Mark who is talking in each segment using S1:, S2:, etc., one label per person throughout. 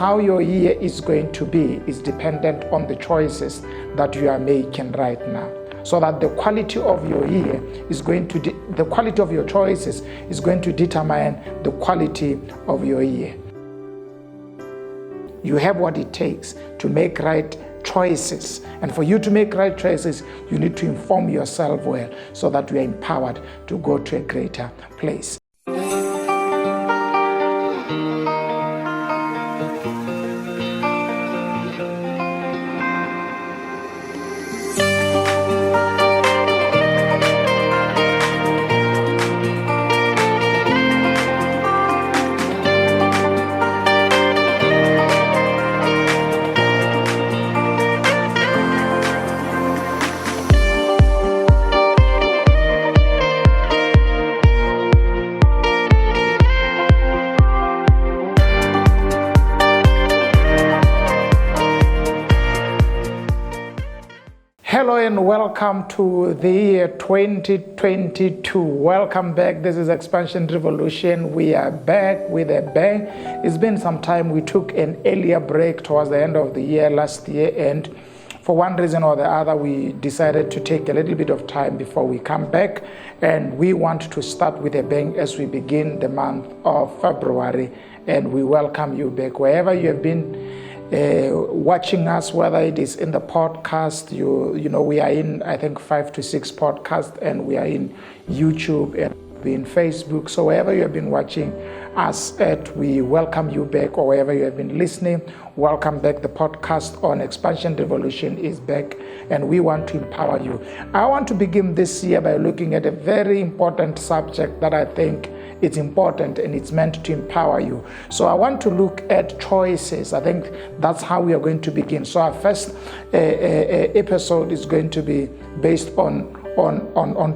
S1: how your year is going to be is dependent on the choices that you are making right now. So that the quality of your year is going to, the quality of your choices is going to determine the quality of your year. You have what it takes to make right choices. And for you to make right choices, you need to inform yourself well so that you are empowered to go to a greater place. Hello and welcome to the year 2022. Welcome back. This is Expansion Revolution. We are back with a bang. It's been some time. We took an earlier break towards the end of the year last year, and for one reason or the other, we decided to take a little bit of time before we come back, and we want to start with a bang as we begin the month of February, and we welcome you back wherever you have been watching us, whether it is in the podcast. You know, we are in, I think, 5 to 6 podcasts, and we are in YouTube and in Facebook. So wherever you have been watching us at, we welcome you back, or wherever you have been listening, welcome back. The podcast on Expansion Revolution is back, and we want to empower you. I want to begin this year by looking at a very important subject that I think it's important and it's meant to empower you. So I want to look at choices. I think that's how we are going to begin. So our first episode is going to be based on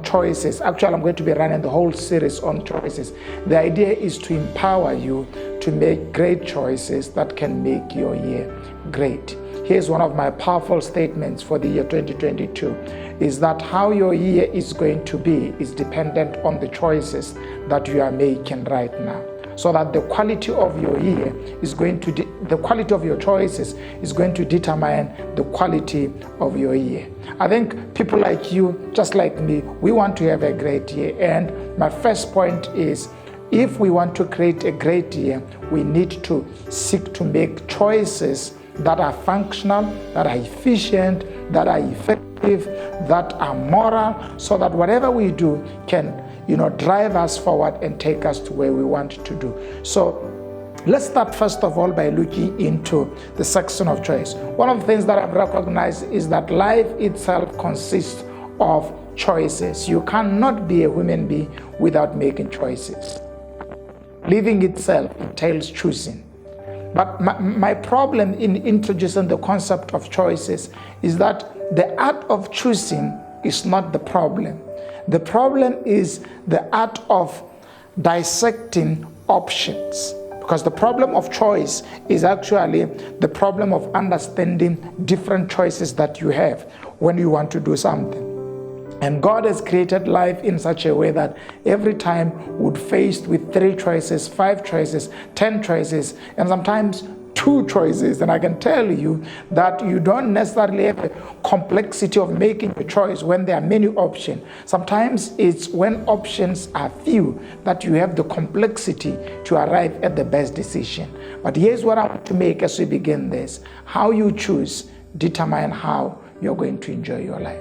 S1: choices. Actually, I'm going to be running the whole series on choices. The idea is to empower you to make great choices that can make your year great. Here's one of my powerful statements for the year 2022, is that how your year is going to be is dependent on the choices that you are making right now. So that the quality of your year is going to, the quality of your choices is going to determine the quality of your year. I think people like you, just like me, we want to have a great year. And my first point is, if we want to create a great year, we need to seek to make choices that are functional, that are efficient, that are effective, that are moral, so that whatever we do can, drive us forward and take us to where we want to do. So let's start first of all by looking into the section of choice. One of the things that I've recognized is that life itself consists of choices. You cannot be a human being without making choices. Living itself entails choosing. But my problem in introducing the concept of choices is that the art of choosing is not the problem. The problem is the art of dissecting options. Because the problem of choice is actually the problem of understanding different choices that you have when you want to do something. And God has created life in such a way that every time we're faced with 3 choices, 5 choices, 10 choices, and sometimes 2 choices. And I can tell you that you don't necessarily have a complexity of making a choice when there are many options. Sometimes it's when options are few that you have the complexity to arrive at the best decision. But here's what I want to make as we begin this. How you choose determine how you're going to enjoy your life.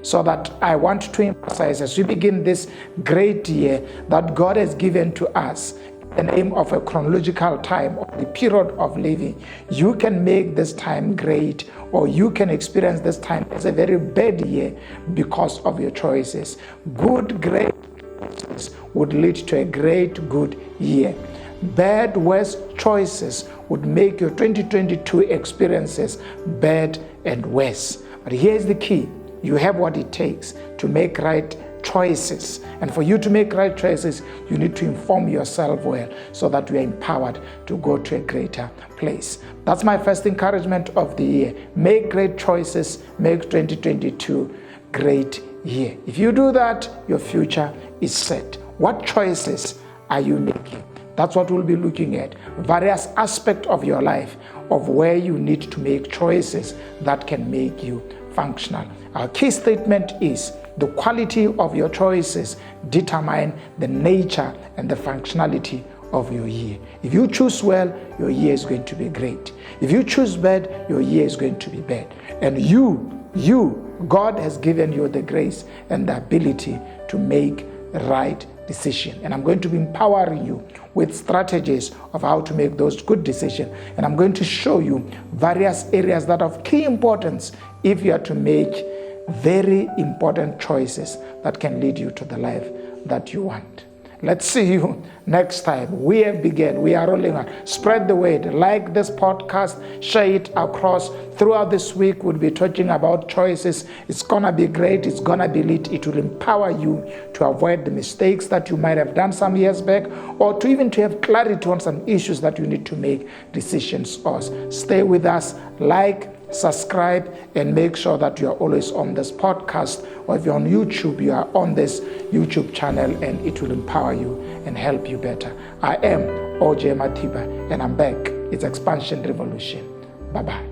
S1: So that I want to emphasize as we begin this great year that God has given to us in the name of a chronological time of the period of living. You can make this time great, or you can experience this time as a very bad year because of your choices. Good, great choices would lead to a great, good year. Bad, worse choices would make your 2022 experiences bad and worse. But here's the key. You have what it takes to make right choices. And for you to make right choices, you need to inform yourself well so that you are empowered to go to a greater place. That's my first encouragement of the year. Make great choices. Make 2022 great year. If you do that, your future is set. What choices are you making? That's what we'll be looking at. Various aspects of your life, of where you need to make choices that can make you functional. Our key statement is the quality of your choices determine the nature and the functionality of your year. If you choose well, your year is going to be great. If you choose bad, your year is going to be bad. And God has given you the grace and the ability to make the right decision. And I'm going to be empowering you with strategies of how to make those good decisions. And I'm going to show you various areas that are of key importance if you are to make very important choices that can lead you to the life that you want. Let's see you next time. We have begun. We are rolling on. Spread the word. Like this podcast. Share it across. Throughout this week, we'll be talking about choices. It's going to be great. It's going to be lit. It will empower you to avoid the mistakes that you might have done some years back, or to even to have clarity on some issues that you need to make decisions on. Stay with us. Like, subscribe, and make sure that you are always on this podcast, or if you're on YouTube, you are on this YouTube channel, and it will empower you and help you better. I am OJ Matiba, and I'm back. It's Expansion Revolution. Bye-bye.